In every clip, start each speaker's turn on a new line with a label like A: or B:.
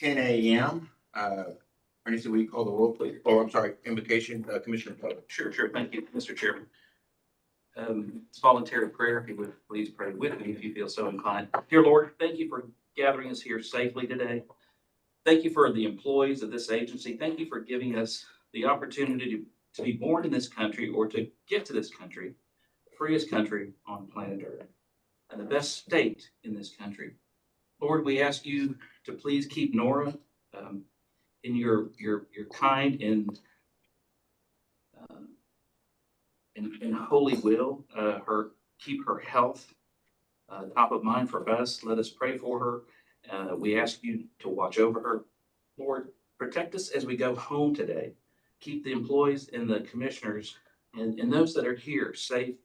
A: 10 a.m. Ernie, will you call the roll, please? Oh, I'm sorry, invocation, Commissioner Poe.
B: Sure. Thank you, Mr. Chairman. It's voluntary prayer. If you would please pray with me if you feel so inclined. Dear Lord, thank you for gathering us here safely today. Thank you for the employees of this agency. Thank you for giving us the opportunity to be born in this country or to get to this country, the freest country on planet Earth, and the best state in this country. Lord, we ask you to please keep Nora in your kind and in holy will. Keep her health top of mind for us. Let us pray for her. We ask you to watch over her. Lord, protect us as we go home today. Keep the employees and the commissioners and those that are here safe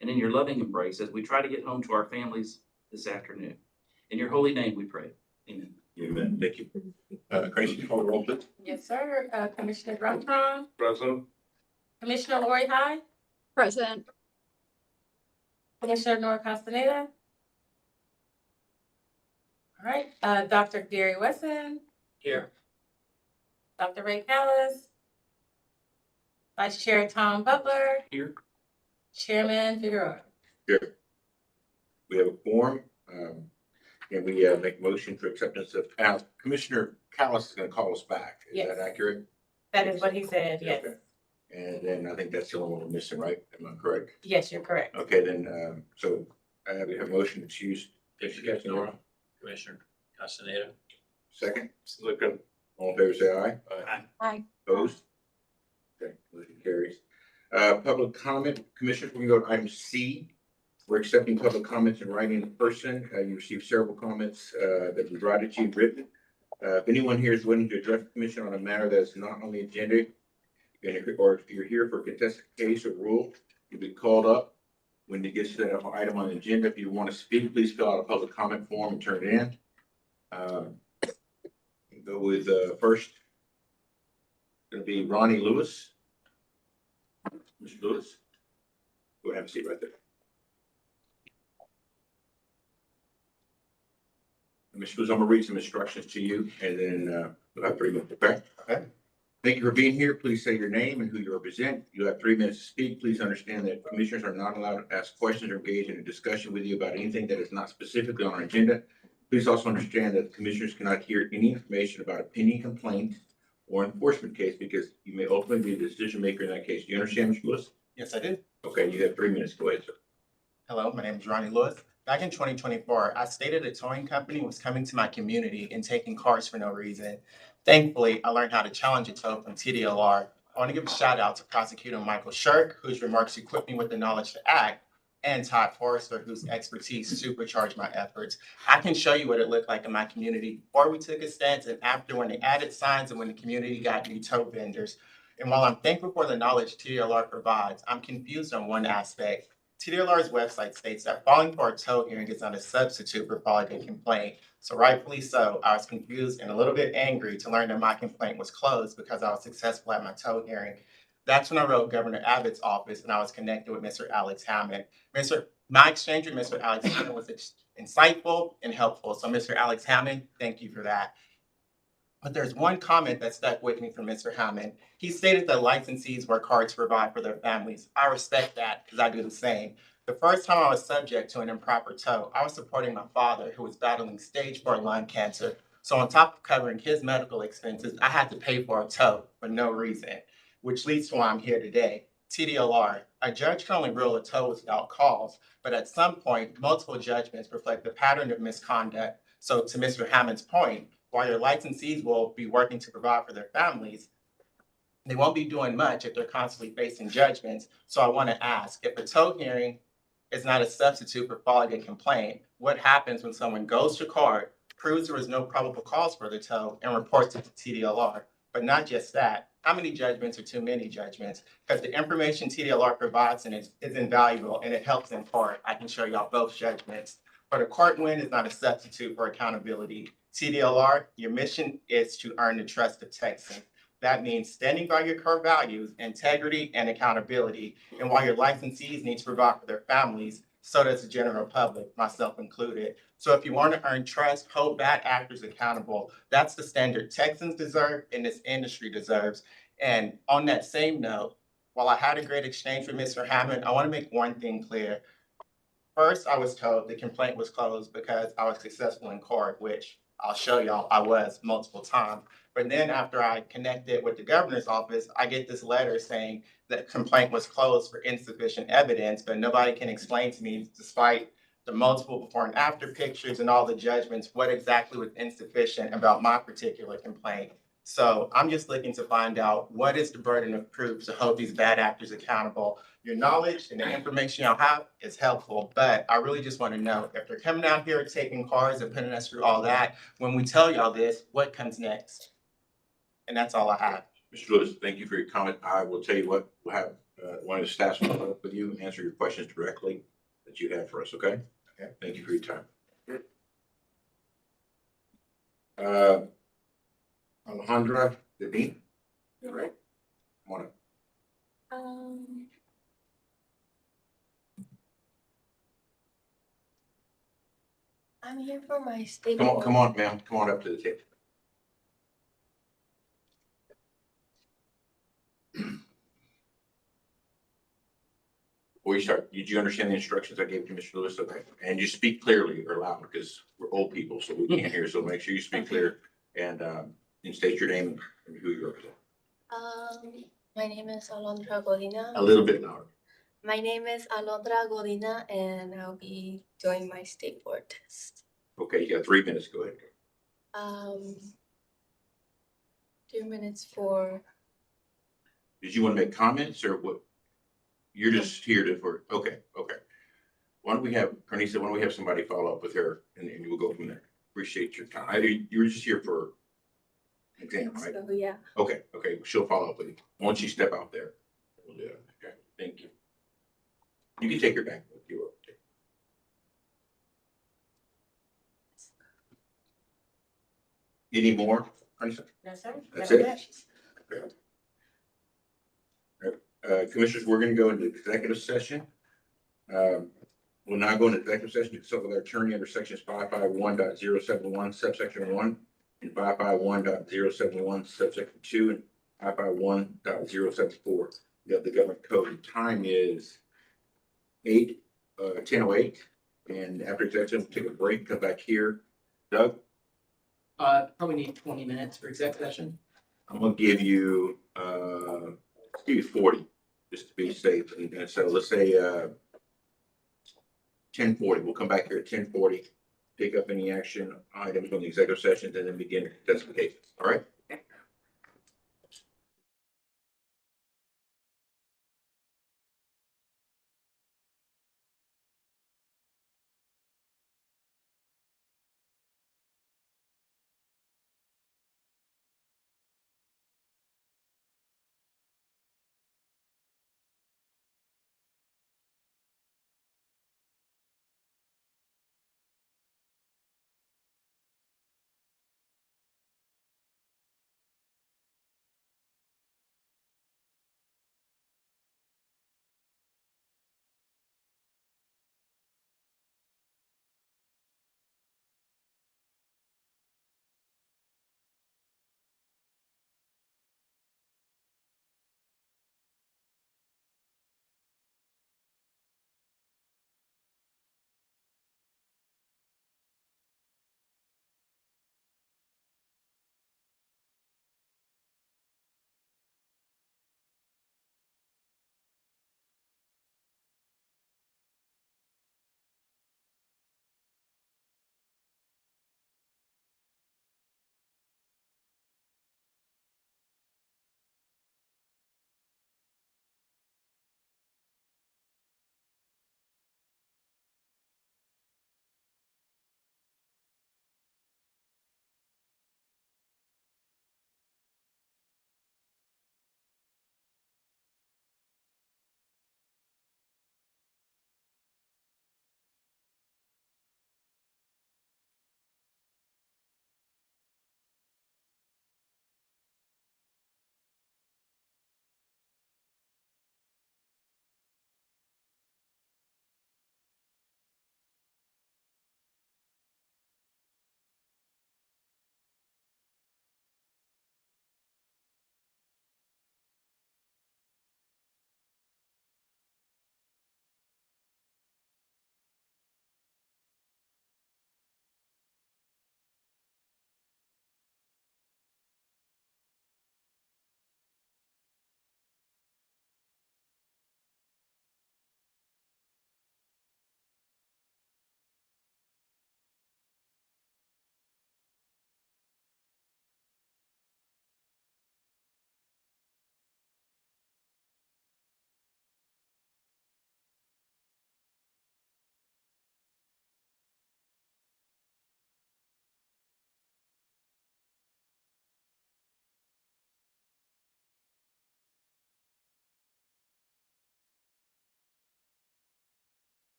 B: and in your loving embrace as we try to get home to our families this afternoon. In your holy name we pray. Amen.
A: Amen. Thank you. Gracie, call the roll, please.
C: Yes, sir. Commissioner Grunstrom,
A: Present.
C: Commissioner Lori High,
D: Present.
C: Commissioner Nora Castaneda. All right, Dr. Gary Wesson,
B: Here.
C: Dr. Ray Callis, Vice Chair Tom Butler,
B: Here.
C: Chairman Figueroa.
A: Here. We have a quorum, and we make a motion for acceptance of Commissioner Callis is going to call us back. Is
C: Yes.
A: that accurate?
C: That is what he said, yes.
A: Okay. And then I think that's the only one we're missing, right? Am I correct?
C: Yes, you're correct.
A: Okay, then, so we have a motion to choose.
E: Nora. Commissioner Castaneda.
A: Second. Second. All in favor, say aye.
D: Aye.
A: Opposed? Okay, motion carries. Public comment, Commissioners, we can go to item C. We're accepting public comments in writing in person. You received several comments that we brought to you written. If anyone here is willing to address the commission on a matter that is not on the agenda, or if you're here for a contested case or rule, you'll be called up. When it gets to that item on the agenda, if you want to speak, please fill out a public comment form and turn it in. Go with first. Going to be Ronnie Lewis. Mr. Lewis, go ahead and have a seat right there. Mr. Lewis, I'm going to read some instructions to you, and then we'll have 3 minutes. Okay. Okay. Thank you for being here. Please say your name and who you represent. You have 3 minutes to speak. Please understand that commissioners are not allowed to ask questions or engage in a discussion with you about anything that is not specifically on our agenda. Please also understand that commissioners cannot hear any information about a pending complaint or enforcement case because you may ultimately be the decision maker in that case. Do you understand, Mr. Lewis?
F: Yes, I do.
A: Okay, you have 3 minutes. Go ahead, sir.
F: Hello, my name is Ronnie Lewis. Back in 2024, I stated a towing company was coming to my community and taking cars for no reason. Thankfully, I learned how to challenge a tow from TDLR. I want to give a shout out to Prosecutor Michael Shirk, whose remarks equipped me with the knowledge to act, and Todd Forrester, whose expertise supercharged my efforts. I can show you what it looked like in my community before we took a stance and after, when they added signs and when the community got new tow vendors. And while I'm thankful for the knowledge TDLR provides, I'm confused on one aspect. TDLR's website states that filing for a tow hearing is not a substitute for filing a complaint. So rightfully so, I was confused and a little bit angry to learn that my complaint was closed because I was successful at my tow hearing. That's when I wrote Governor Abbott's office and I was connected with Mr. Alex Hammond. My exchange with Mr. Alex Hammond was insightful and helpful. So Mr. Alex Hammond, thank you for that. But there's one comment that stuck with me from Mr. Hammond. He stated that licensees work hard to provide for their families. I respect that because I do the same. The first time I was subject to an improper tow, I was supporting my father who was battling stage 4 lung cancer. So on top of covering his medical expenses, I had to pay for a tow for no reason, which leads to why I'm here today. TDLR, a judge can only rule a tow without cause, but at some point, multiple judgments reflect the pattern of misconduct. So to Mr. Hammond's point, while your licensees will be working to provide for their families, they won't be doing much if they're constantly facing judgments. So I want to ask, if a tow hearing is not a substitute for filing a complaint, what happens when someone goes to court, proves there was no probable cause for the tow, and reports it to TDLR? But not just that, how many judgments are too many judgments? Because the information TDLR provides is invaluable and it helps in court. I can show y'all both judgments. But a court win is not a substitute for accountability. TDLR, your mission is to earn the trust of Texans. That means standing by your core values, integrity, and accountability. And while your licensees need to provide for their families, so does the general public, myself included. So if you want to earn trust, hold bad actors accountable. That's the standard Texans deserve and this industry deserves. And on that same note, while I had a great exchange with Mr. Hammond, I want to make one thing clear. First, I was told the complaint was closed because I was successful in court, which I'll show y'all I was multiple times. But then after I connected with the governor's office, I get this letter saying that complaint was closed for insufficient evidence, but nobody can explain to me, despite the multiple before and after pictures and all the judgments, what exactly was insufficient about my particular complaint. So I'm just looking to find out what is the burden of proof to hold these bad actors accountable. Your knowledge and the information y'all have is helpful, but I really just want to know if they're coming out here taking cars and putting us through all that, when we tell y'all this, what comes next? And that's all I have.
A: Mr. Lewis, thank you for your comment. I will tell you what, we'll have one of the staff follow up with you and answer your questions directly that you have for us, okay? Okay, thank you for your time. Alejandra Devine, all right? Come on up.
G: I'm here for my state.
A: Come on, ma'am. Come on up to the table. Before you start, did you understand the instructions I gave to Mr. Lewis? Okay, and you speak clearly or loud because we're old people, so we can't hear. So make sure you speak clear and state your name and who you represent.
G: My name is Alondra Godina.
A: A little bit louder.
G: My name is Alondra Godina, and I'll be doing my state board test.
A: Okay, you got 3 minutes. Go ahead.
G: 2 minutes for.
A: Did you want to make comments or what? You're just here to, okay. Why don't we have, Carnisa, why don't we have somebody follow up with her and we'll go from there. Appreciate your time. You were just here for an exam, right?
G: So, yeah.
A: Okay, she'll follow up with you. Once you step out there, we'll do it. Okay, thank you. You can take her back with you. Okay. Any more, Carnisa?
C: No, sir.
A: That's
C: That
A: it?
C: was
A: Okay. Commissioners, we're gonna go into executive session. We'll now go into executive session to consult with our attorney under sections 551.071 subsection 1 and 551.071 subsection 2 and 551.074 of the government code. The time is 10:08, and after executive, we'll take a break, come back here. Doug,
H: Probably need 20 minutes for exec session.
A: I'm gonna give you 40, just to be safe. And so let's say 10:40. We'll come back here at 10:40, pick up any action items on the executive session, and then begin testification. All right?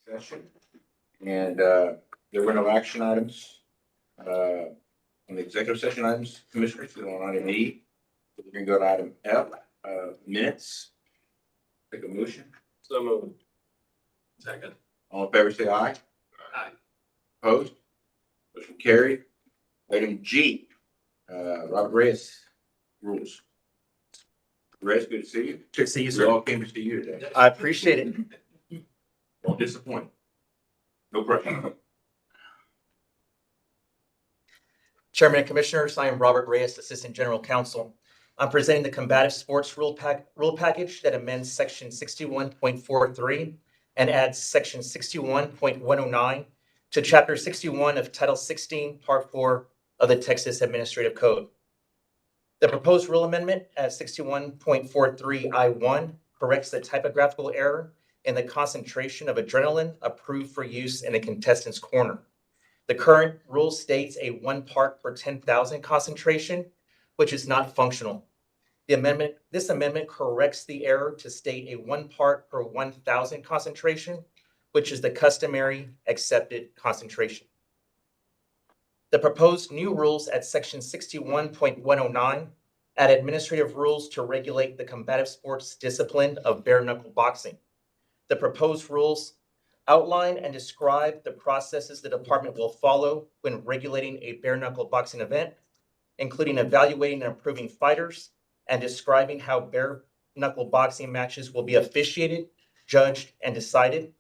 A: session. And there were no action items on the executive session items, Commissioners. So on item E, we're going to go to item F, minutes. Take a motion.
E: So moved. Second.
A: All in favor, say aye.
E: Aye.
A: Opposed? Motion carried. Item G, Robert Reyes, rules. Reyes, good to see you.
I: Good to see you,
A: We
I: sir.
A: all came to see you today.
I: I appreciate it.
A: Don't disappoint. No pressure.
I: Chairman and Commissioners, I am Robert Reyes, Assistant General Counsel. I'm presenting the Combative Sports Rule Package that amends Section 61.43 and adds Section 61.109 to Chapter 61 of Title 16, Part 4 of the Texas Administrative Code. The proposed rule amendment at 61.43 I1 corrects the typographical error in the concentration of adrenaline approved for use in a contestant's corner. The current rule states a 1 part per 10,000 concentration, which is not functional. This amendment corrects the error to state a 1 part per 1,000 concentration, which is the customary accepted concentration. The proposed new rules at section 61.109 add administrative rules to regulate the combative sports discipline of bare knuckle boxing. The proposed rules outline and describe the processes the department will follow when regulating a bare knuckle boxing event, including evaluating and approving fighters and describing how bare knuckle boxing matches will be officiated, judged, and decided.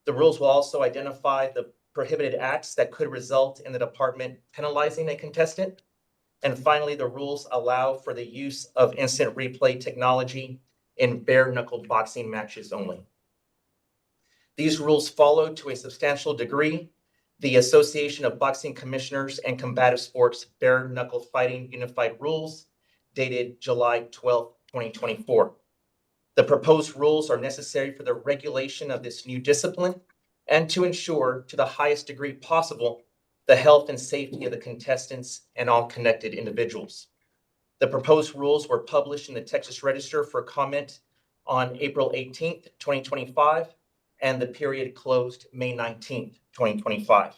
I: The rules will also identify the prohibited acts that could result in the department penalizing a contestant. And finally, the rules allow for the use of instant replay technology in bare knuckle boxing matches only. These rules follow to a substantial degree the Association of Boxing Commissioners and Combative Sports Bare Knuckle Fighting Unified Rules dated July 12, 2024. The proposed rules are necessary for the regulation of this new discipline and to ensure, to the highest degree possible, the health and safety of the contestants and all connected individuals. The proposed rules were published in the Texas Register for comment on April 18th, 2025, and the period closed May 19th, 2025.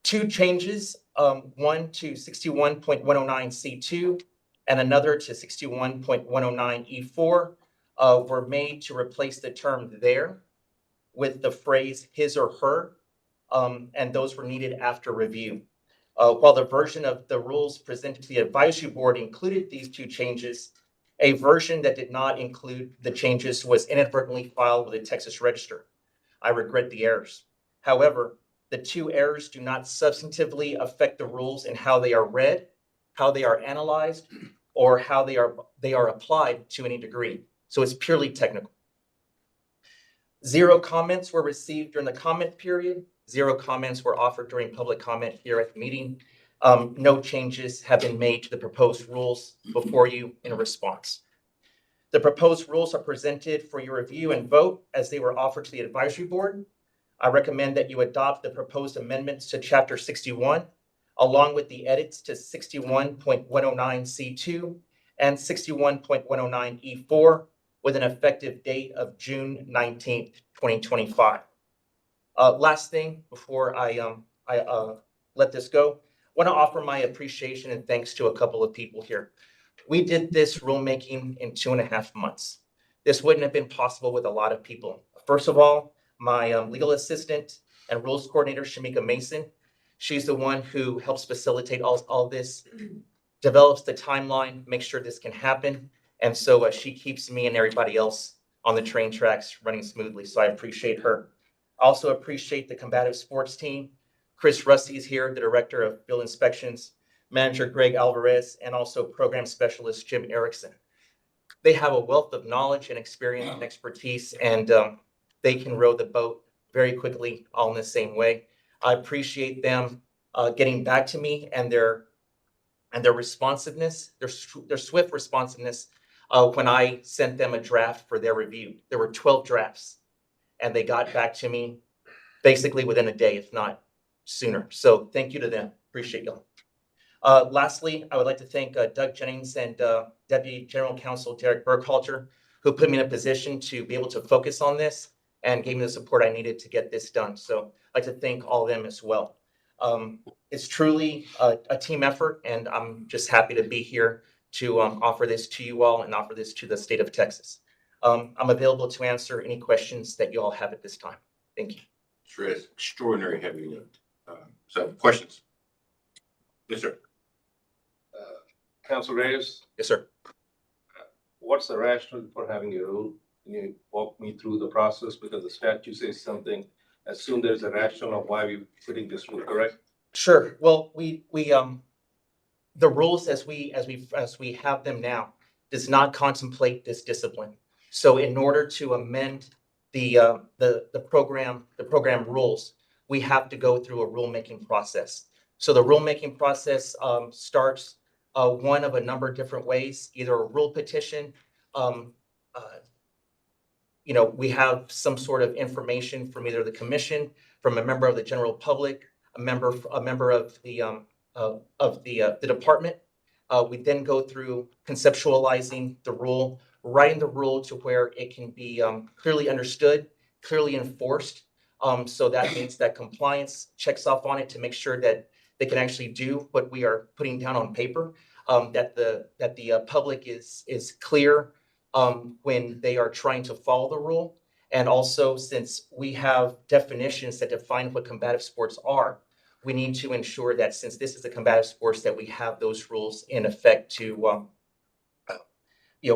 I: Two changes, one to 61.109C2 and another to 61.109E4 were made to replace the term there with the phrase his or her, and those were needed after review. While the version of the rules presented to the advisory board included these two changes, a version that did not include the changes was inadvertently filed with the Texas Register. I regret the errors. However, the two errors do not substantively affect the rules in how they are read, how they are analyzed, or how they are applied to any degree. So it's purely technical. 0 comments were received during the comment period. 0 comments were offered during public comment here at the meeting. No changes have been made to the proposed rules before you in response. The proposed rules are presented for your review and vote as they were offered to the advisory board. I recommend that you adopt the proposed amendments to Chapter 61, along with the edits to 61.109C2 and 61.109E4 with an effective date of June 19th, 2025. Last thing before I let this go, I want to offer my appreciation and thanks to a couple of people here. We did this rulemaking in 2.5 months. This wouldn't have been possible with a lot of people. First of all, my legal assistant and rules coordinator, Shamika Mason. She's the one who helps facilitate all this, develops the timeline, makes sure this can happen. And so she keeps me and everybody else on the train tracks running smoothly. So I appreciate her. I also appreciate the combative sports team. Chris Rusty is here, the director of field inspections, manager Greg Alvarez, and also program specialist Jim Erickson. They have a wealth of knowledge and experience and expertise, and they can row the boat very quickly, all in the same way. I appreciate them getting back to me and their responsiveness, their swift responsiveness when I sent them a draft for their review. There were 12 drafts, and they got back to me basically within a day, if not sooner. So thank you to them. Appreciate y'all. Lastly, I would like to thank Doug Jennings and Deputy General Counsel Derek Burkhalter, who put me in a position to be able to focus on this and gave me the support I needed to get this done. So I'd like to thank all of them as well. It's truly a team effort, and I'm just happy to be here to offer this to you all and offer this to the state of Texas. I'm available to answer any questions that you all have at this time. Thank you.
A: Sure is extraordinary heavy lift. So questions? Yes, sir.
E: Council Reyes,
I: Yes, sir.
E: what's the rationale for having a rule? Can you walk me through the process? Because the statute says something. Assume there's a rationale of why we're putting this rule, correct?
I: Sure. Well, the rules as we have them now does not contemplate this discipline. So in order to amend the program rules, we have to go through a rulemaking process. So the rulemaking process starts one of a number of different ways, either a rule petition. um, uh, we have some sort of information from either the commission, from a member of the general public, a member of the department. We then go through conceptualizing the rule, writing the rule to where it can be clearly understood, clearly enforced. So that means that compliance checks off on it to make sure that they can actually do what we are putting down on paper. That the public is clear when they are trying to follow the rule. And also, since we have definitions that define what combative sports are, we need to ensure that since this is a combative sports, that we have those rules in effect to,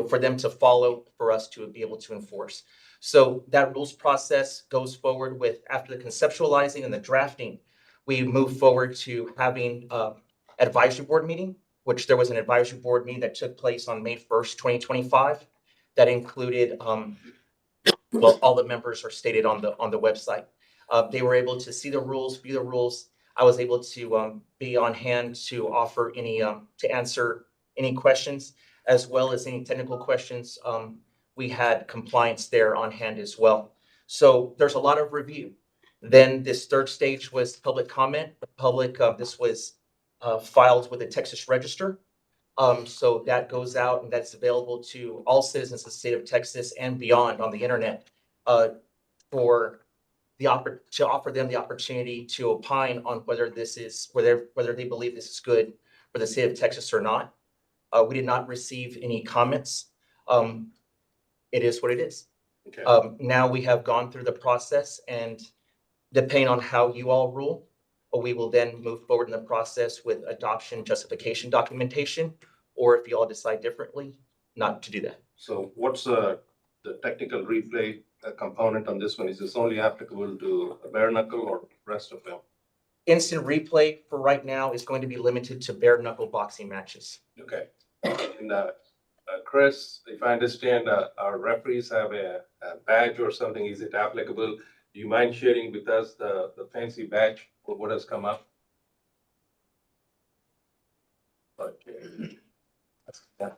I: for them to follow, for us to be able to enforce. So that rules process goes forward with, after the conceptualizing and the drafting, we move forward to having advisory board meeting, which there was an advisory board meeting that took place on May 1st, 2025. That included, all the members are stated on the website. They were able to see the rules, view the rules. I was able to be on hand to offer to answer any questions, as well as any technical questions. We had compliance there on hand as well. So there's a lot of review. Then this third stage was public comment. This was filed with the Texas Register. So that goes out and that's available to all citizens of the state of Texas and beyond on the internet for to offer them the opportunity to opine on whether they believe this is good for the state of Texas or not. We did not receive any comments. It is what it is.
E: Okay.
I: Now we have gone through the process, and depending on how you all rule, we will then move forward in the process with adoption justification documentation, or if you all decide differently, not to do that.
E: So what's the technical replay component on this one? Is this only applicable to a bare knuckle or rest of them?
I: Instant replay for right now is going to be limited to bare knuckle boxing matches.
E: Okay. And Chris, if I understand, our referees have a badge or something. Is it applicable? Do you mind sharing with us the fancy badge or what has come up? Okay. Yeah.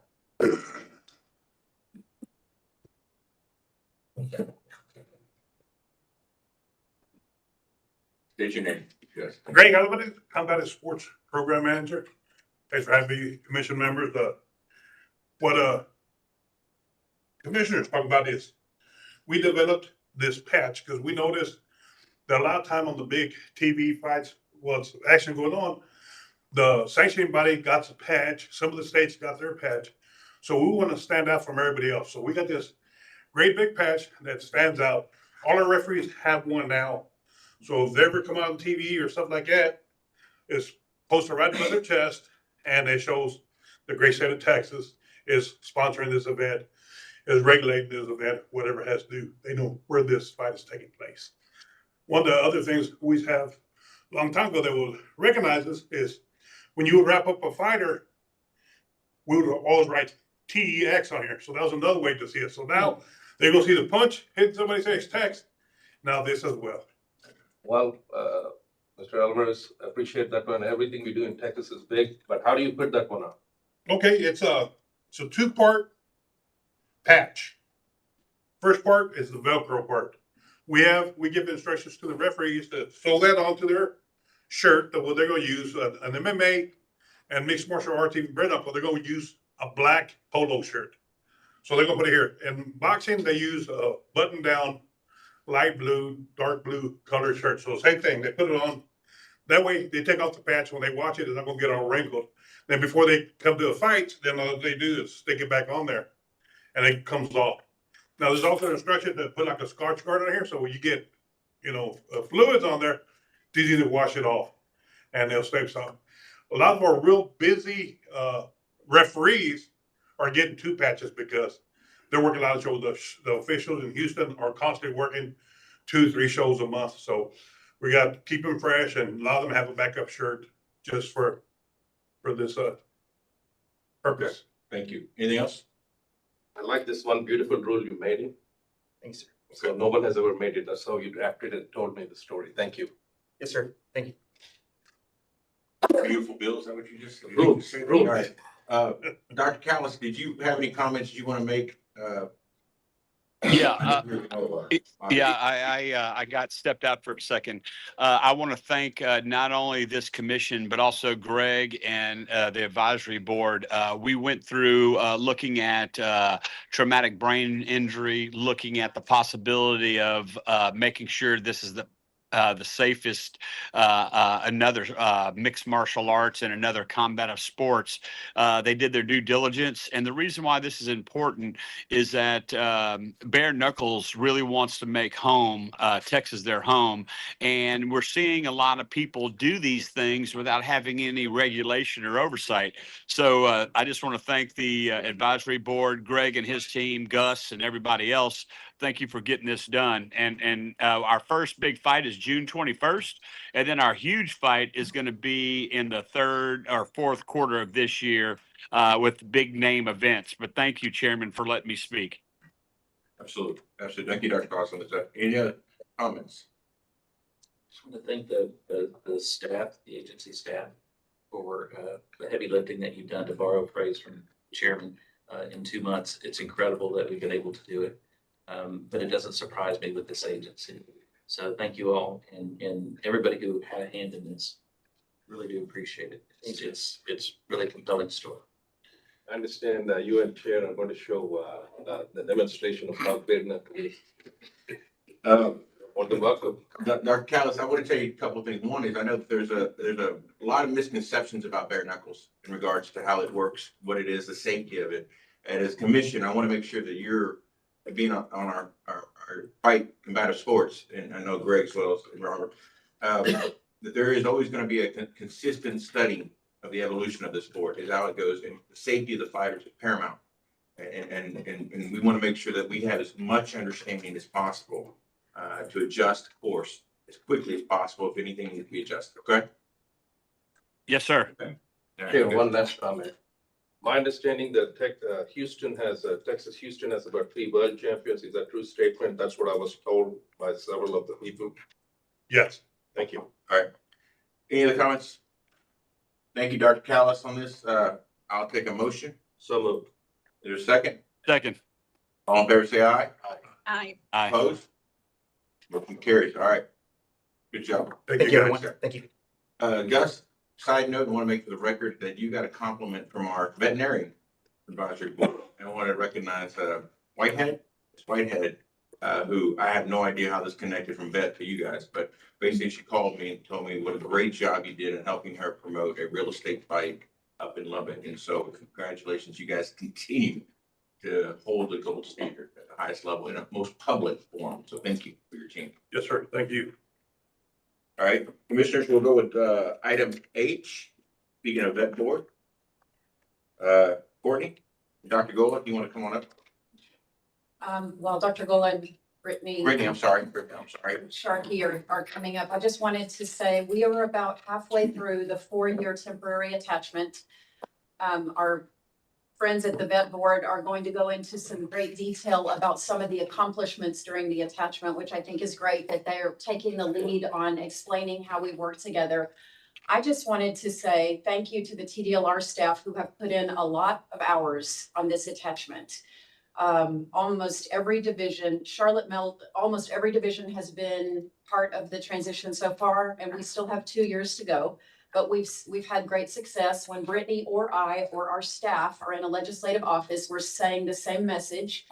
A: State your name. Yes.
J: Greg Alvarez, Combative Sports Program Manager. Thanks for having me, commission members. What commissioners talk about is we developed this patch because we noticed that a lot of time on the big TV fights was action going on. The sanctioning body got the patch. Some of the states got their patch. So we want to stand out from everybody else. So we got this great big patch that stands out. All our referees have one now. So if they ever come out on TV or stuff like that, it's posted right above their chest, and it shows the great state of Texas is sponsoring this event, is regulating this event, whatever it has to do. They know where this fight is taking place. One of the other things we have a long time ago that will recognize this is when you would wrap up a fighter, we would always write TEX on here. So that was another way to see it. So now they're going to see the punch, hit somebody says text. Now this as well.
E: Well, Mr. Alvarez, appreciate that one. Everything we do in Texas is big, but how do you put that one on?
J: Okay, it's a two-part patch. First part is the Velcro part. We give instructions to the referees to sew that onto their shirt that what they're going to use an MMA and mixed martial arts, even bare knuckle. They're going to use a black polo shirt. So they're going to put it here. In boxing, they use a button-down light blue, dark blue colored shirts. So same thing, they put it on. That way they take off the patch when they watch it, it's not gonna get all wrinkled. Then before they come to a fight, then all they do is stick it back on there and it comes off. Now, there's also instruction to put like a Scotch guard on here, so when you get, fluids on there, it's easy to wash it off and they'll stay some. A lot of our real busy, referees are getting two patches because they're working a lot of shows. The officials in Houston are constantly working 2-3 shows a month, so we got to keep them fresh, and a lot of them have a backup shirt just for this purpose.
A: Thank you. Anything else?
E: I like this one beautiful rule you made it.
I: Thanks, sir.
E: So no one has ever made it. That's how you drafted it, told me the story. Thank you.
I: Yes, sir. Thank you.
A: Beautiful bill, is that what you just?
E: Rules.
A: All right. Dr. Callis, did you have any comments you want to make?
K: Yeah,
A: Yeah,
K: I got stepped out for a second. I want to thank not only this commission, but also Greg and the advisory board. We went through looking at traumatic brain injury, looking at the possibility of making sure this is the safest, another mixed martial arts and another combative sports. They did their due diligence. And the reason why this is important is that Bare Knuckles really wants to make Texas their home. And we're seeing a lot of people do these things without having any regulation or oversight. So I just want to thank the advisory board, Greg and his team, Gus and everybody else. Thank you for getting this done. And our first big fight is June 21st. And then our huge fight is going to be in the third or fourth quarter of this year with big name events. But thank you, Chairman, for letting me speak.
A: absolutely. Absolutely. Thank you, Dr. Carlson. Any other comments?
B: Just want to thank the staff, the agency staff, for the heavy lifting that you've done, to borrow a phrase from the chairman, in 2 months. It's incredible that we've been able to do it. But it doesn't surprise me with this agency. So thank you all and everybody who had a hand in this. Really do appreciate it. It's really a compelling story.
E: I understand that you and Chair are going to show the demonstration of how Bare Knuckles. Welcome, welcome.
A: Dr. Callis, I want to tell you a couple of things. One is I know that there's a lot of misconceptions about bare knuckles in regards to how it works, what it is, the safety of it. And as commission, I want to make sure that you're being on our fight combative sports, and I know Greg as well as Robert, that there is always going to be a consistent study of the evolution of the sport, is how it goes, and the safety of the fighters is paramount. And we want to make sure that we have as much understanding as possible to adjust course as quickly as possible if anything needs to be adjusted. Okay.
K: Yes, sir.
E: Okay, one last comment. My understanding that Texas Houston has about 3 world champions. Is that a true statement? That's what I was told by several of the people.
J: Yes.
E: Thank you.
A: All right. Any other comments? Thank you, Dr. Callis, on this. I'll take a motion.
E: So moved.
A: Is there a second?
K: Second.
A: All in favor, say aye.
D: Aye.
K: Aye.
A: Opposed? Motion carries. All right. Good job.
J: Thank
I: Thank
J: you,
I: you,
J: guys.
I: everyone. Thank you.
A: Gus, side note, I want to make for the record that you got a compliment from our veterinary advisory board. And I want to recognize Whitehead, who I have no idea how this connected from vet to you guys, but basically she called me and told me what a great job you did in helping her promote a real estate fight up in Lubbock. And so congratulations, you guys continue to hold the gold standard at the highest level in a most public forum. So thank you for your team.
J: Yes, sir. Thank you.
A: All right, commissioners, we'll go with item H, speaking of vet board. Courtney, Dr. Gola, you want to come on up?
D: Well, Dr. Golan, Brittany,
A: Brittany, I'm sorry.
D: Sharkey are coming up. I just wanted to say we are about halfway through the 4-year temporary attachment. Our friends at the vet board are going to go into some great detail about some of the accomplishments during the attachment, which I think is great that they're taking the lead on explaining how we work together. I just wanted to say thank you to the TDLR staff who have put in a lot of hours on this attachment. Almost every division, almost every division has been part of the transition so far, and we still have 2 years to go. But we've had great success. When Brittany or I or our staff are in a legislative office, we're saying the same message.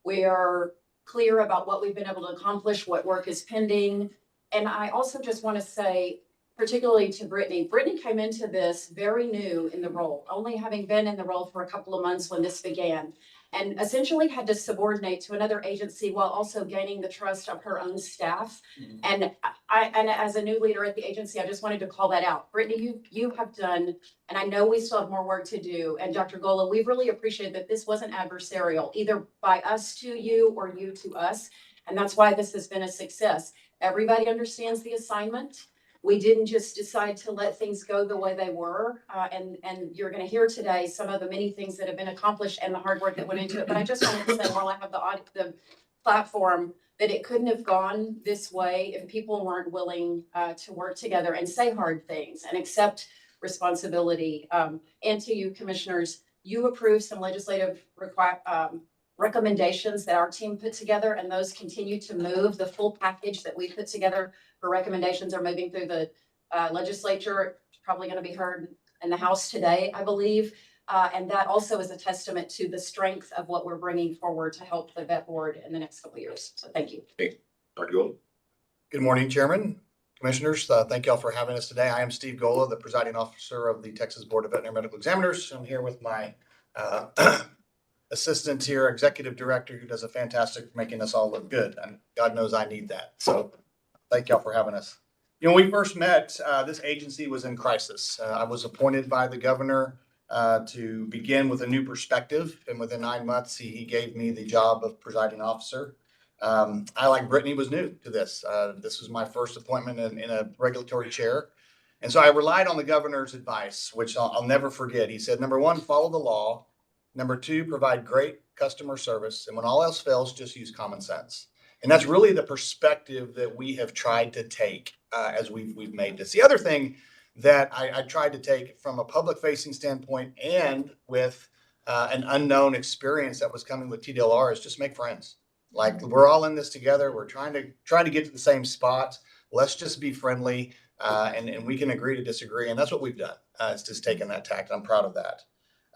D: We are clear about what we've been able to accomplish, what work is pending. And I also just want to say, particularly to Brittany, Brittany came into this very new in the role, only having been in the role for a couple of months when this began, and essentially had to subordinate to another agency while also gaining the trust of her own staff. And and as a new leader at the agency, I just wanted to call that out. Brittany, you have done, and I know we still have more work to do. And Dr. Gola, we really appreciate that this wasn't adversarial, either by us to you or you to us. And that's why this has been a success. Everybody understands the assignment. We didn't just decide to let things go the way they were. And you're going to hear today some of the many things that have been accomplished and the hard work that went into it. But I just wanted to say, while I have the platform, that it couldn't have gone this way if people weren't willing to work together and say hard things and accept responsibility. And to you, commissioners, you approved some legislative recommendations that our team put together, and those continue to move. The full package that we put together for recommendations are moving through the legislature. It's probably going to be heard in the House today, I believe. And that also is a testament to the strength of what we're bringing forward to help the vet board in the next couple of years. So thank you.
A: Dr. Gold?
L: Good morning, Chairman, Commissioners. Thank you all for having us today. I am Steve Gola, the presiding officer of the Texas Board of Veterinary Medical Examiners. I'm here with my assistant here, executive director, who does a fantastic making us all look good. And God knows I need that. So thank y'all for having us. You know, when we first met, this agency was in crisis. I was appointed by the governor to begin with a new perspective. And within 9 months, he gave me the job of presiding officer. I, like Brittany, was new to this. This was my first appointment in a regulatory chair. And so I relied on the governor's advice, which I'll never forget. He said, number one, follow the law. Number two, provide great customer service. And when all else fails, just use common sense. And that's really the perspective that we have tried to take as we've made this. The other thing that I tried to take from a public facing standpoint and with an unknown experience that was coming with TDLR is just make friends. Like, we're all in this together. We're trying to get to the same spot. Let's just be friendly and we can agree to disagree. And that's what we've done. It's just taken that tact. I'm proud of that.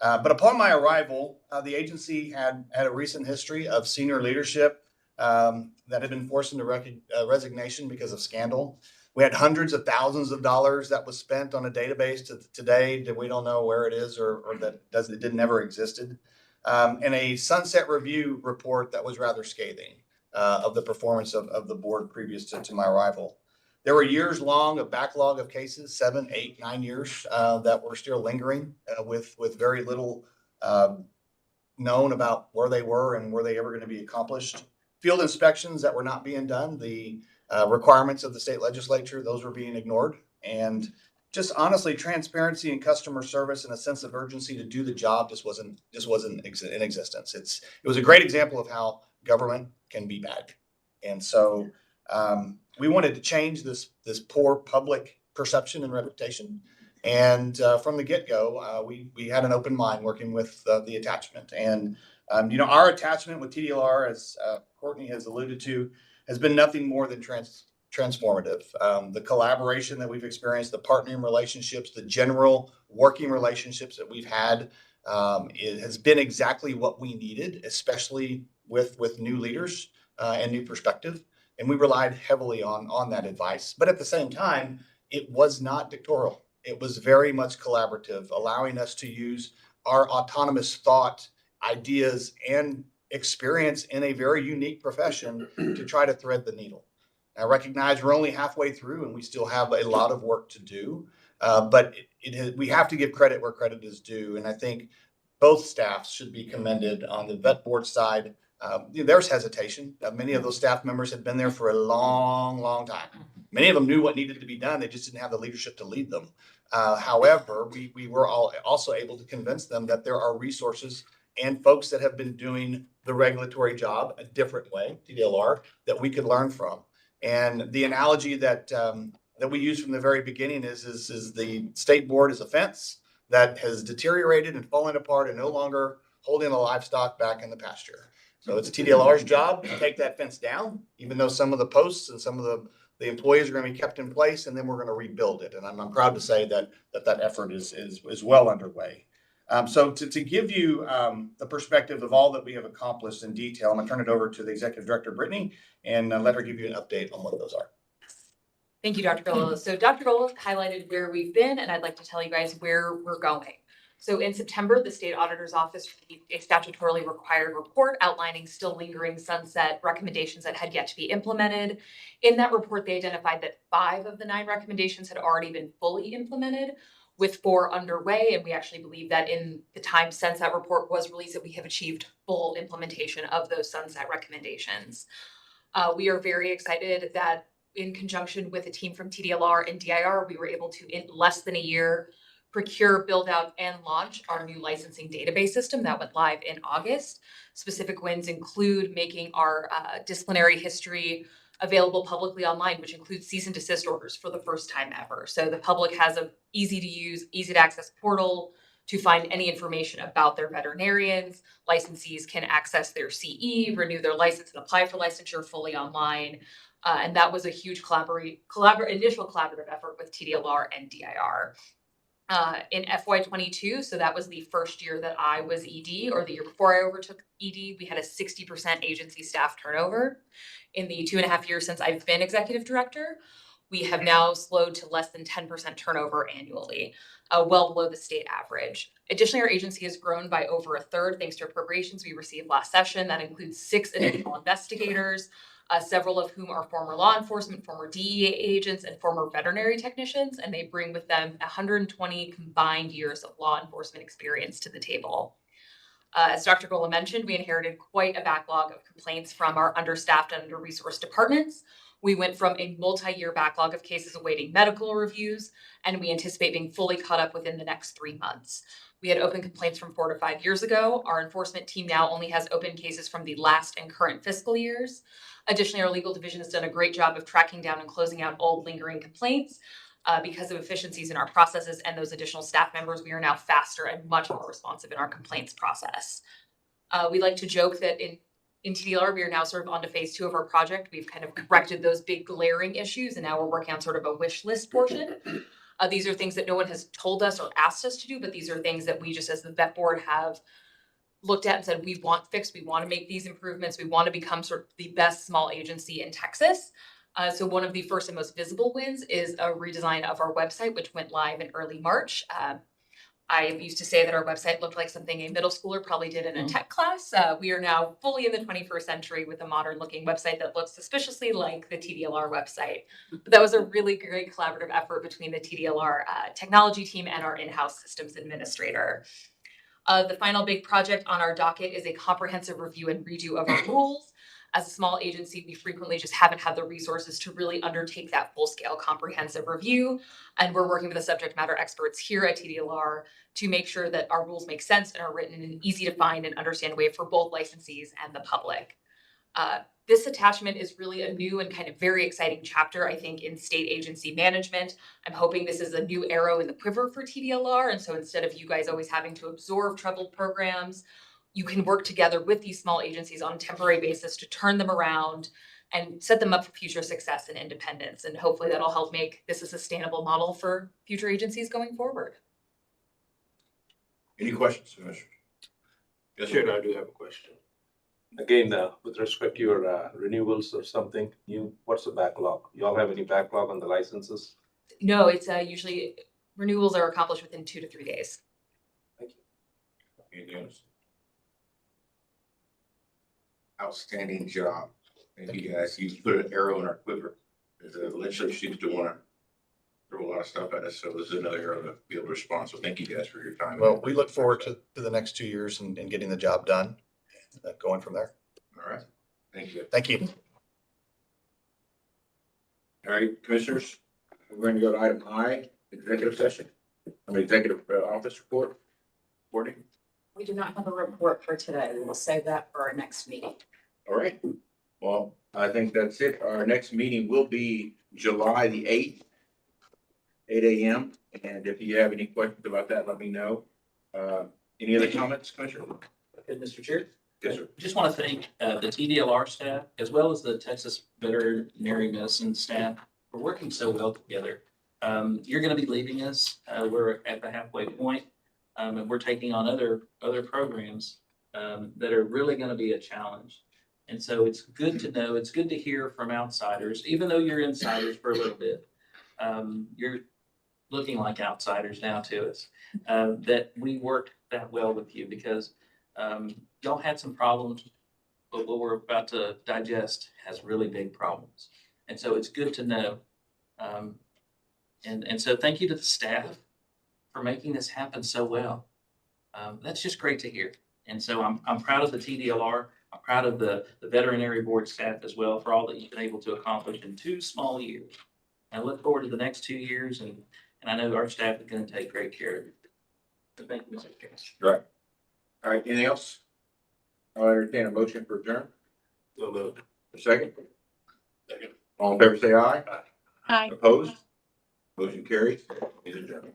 L: But upon my arrival, the agency had a recent history of senior leadership that had been forced into resignation because of scandal. We had hundreds of thousands of dollars that was spent on a database today that we don't know where it is or that it didn't ever existed. And a sunset review report that was rather scathing of the performance of the board previous to my arrival. There were years long of backlog of cases, 7, 8, 9 years that were still lingering with very little known about where they were and were they ever going to be accomplished. Field inspections that were not being done, the requirements of the state legislature, those were being ignored. And just honestly, transparency and customer service and a sense of urgency to do the job just wasn't in existence. It was a great example of how government can be bad. And so we wanted to change this poor public perception and reputation. And from the get-go, we had an open mind working with the attachment. And our attachment with TDLR, as Courtney has alluded to, has been nothing more than transformative. The collaboration that we've experienced, the partnering relationships, the general working relationships that we've had, it has been exactly what we needed, especially with new leaders and new perspective. And we relied heavily on that advice. But at the same time, it was not dictatorial. It was very much collaborative, allowing us to use our autonomous thought, ideas, and experience in a very unique profession to try to thread the needle. I recognize we're only halfway through and we still have a lot of work to do, but we have to give credit where credit is due. And I think both staffs should be commended. On the vet board side, there's hesitation. Many of those staff members had been there for a long, long time. Many of them knew what needed to be done. They just didn't have the leadership to lead them. However, we were also able to convince them that there are resources and folks that have been doing the regulatory job a different way, TDLR, that we could learn from. And the analogy that we use from the very beginning is the state board is a fence that has deteriorated and fallen apart and no longer holding the livestock back in the pasture. So it's TDLR's job to take that fence down, even though some of the posts and some of the employees are going to be kept in place, and then we're going to rebuild it. And I'm proud to say that effort is well underway. So to give you the perspective of all that we have accomplished in detail, I'm gonna turn it over to the Executive Director, Brittany, and let her give you an update on what those are.
M: Thank you, Dr. Golo. So Dr. Golo highlighted where we've been, and I'd like to tell you guys where we're going. So in September, the State Auditor's Office released a statutorily required report outlining still lingering sunset recommendations that had yet to be implemented. In that report, they identified that 5 of the 9 recommendations had already been fully implemented, with 4 underway. And we actually believe that in the time since that report was released, that we have achieved full implementation of those sunset recommendations. We are very excited that in conjunction with a team from TDLR and DIR, we were able to, in less than a year, procure, build out, and launch our new licensing database system that went live in August. Specific wins include making our disciplinary history available publicly online, which includes cease and desist orders for the first time ever. So the public has a easy to use, easy to access portal to find any information about their veterinarians. Licensees can access their CE, renew their license, and apply for licensure fully online. And that was a huge initial collaborative effort with TDLR and DIR. In FY22, so that was the first year that I was ED, or the year before I overtook ED, we had a 60% agency staff turnover. In the 2.5 years since I've been executive director, we have now slowed to less than 10% turnover annually, well below the state average. Additionally, our agency has grown by over 1/3 thanks to appropriations we received last session. That includes 6 additional investigators, several of whom are former law enforcement, former DEA agents, and former veterinary technicians, and they bring with them 120 combined years of law enforcement experience to the table. As Dr. Gola mentioned, we inherited quite a backlog of complaints from our understaffed and under-resourced departments. We went from a multi-year backlog of cases awaiting medical reviews, and we anticipate being fully caught up within the next 3 months. We had open complaints from 4 to 5 years ago. Our enforcement team now only has open cases from the last and current fiscal years. Additionally, our legal division has done a great job of tracking down and closing out old lingering complaints. Because of efficiencies in our processes and those additional staff members, we are now faster and much more responsive in our complaints process. We like to joke that in TDLR, we are now sort of on to phase 2 of our project. We've kind of corrected those big glaring issues, and now we're working on sort of a wish list portion. These are things that no one has told us or asked us to do, but these are things that we just as the vet board have looked at and said, we want fixed, we want to make these improvements, we want to become sort of the best small agency in Texas. So one of the first and most visible wins is a redesign of our website, which went live in early March. I used to say that our website looked like something a middle schooler probably did in a tech class. We are now fully in the 21st century with a modern looking website that looks suspiciously like the TDLR website. But that was a really great collaborative effort between the TDLR technology team and our in-house systems administrator. The final big project on our docket is a comprehensive review and redo of our rules. As a small agency, we frequently just haven't had the resources to really undertake that full-scale comprehensive review. And we're working with the subject matter experts here at TDLR to make sure that our rules make sense and are written in an easy to find and understand way for both licensees and the public. This attachment is really a new and kind of very exciting chapter, I think, in state agency management. I'm hoping this is a new arrow in the quiver for TDLR. And so instead of you guys always having to absorb troubled programs, you can work together with these small agencies on a temporary basis to turn them around and set them up for future success and independence. And hopefully that'll help make this a sustainable model for future agencies going forward.
A: Any questions, Commissioner? Yes,
E: Chair,
A: sir.
E: I do have a question. Again, with respect to your renewals or something, what's the backlog? You all have any backlog on the licenses?
M: No, it's usually renewals are accomplished within 2 to 3 days.
E: Thank you.
A: Anything else? Outstanding job. Thank you guys. You put an arrow in our quiver. The legislature seems to want to throw a lot of stuff at us, so this is another arrow to be able to respond. So thank you guys for your time.
L: Well, we look forward to the next 2 years and getting the job done, going from there.
A: All right. Thank you.
L: Thank you.
A: All right, commissioners, we're going to go to item I, executive session. Executive office report. Reporting.
D: We do not have a report for today. We will save that for our next meeting.
A: All right. Well, I think that's it. Our next meeting will be July the 8th, 8 a.m. And if you have any questions about that, let me know. Any other comments, Commissioner?
B: Okay, Mr. Chair.
A: Yes, sir.
B: Just want to thank the TDLR staff as well as the Texas Veterinary Medicine staff for working so well together. You're going to be leaving us. We're at the halfway point. And we're taking on other programs, that are really gonna be a challenge. And so it's good to know, it's good to hear from outsiders, even though you're insiders for a little bit. You're looking like outsiders now to us, that we worked that well with you because, y'all had some problems, but what we're about to digest has really big problems. And so it's good to know. And so thank you to the staff for making this happen so well. That's just great to hear. And so I'm proud of the TDLR. I'm proud of the veterinary board staff as well for all that you've been able to accomplish in 2 small years. I look forward to the next 2 years and I know our staff is going to take great care of you. So thank you, Mr. Chair.
A: Right. All right, anything else? I'll entertain a motion for adjourn.
E: So moved.
A: A second? All in favor, say aye.
C: Hi.
A: Opposed? Motion carries. Meeting adjourned.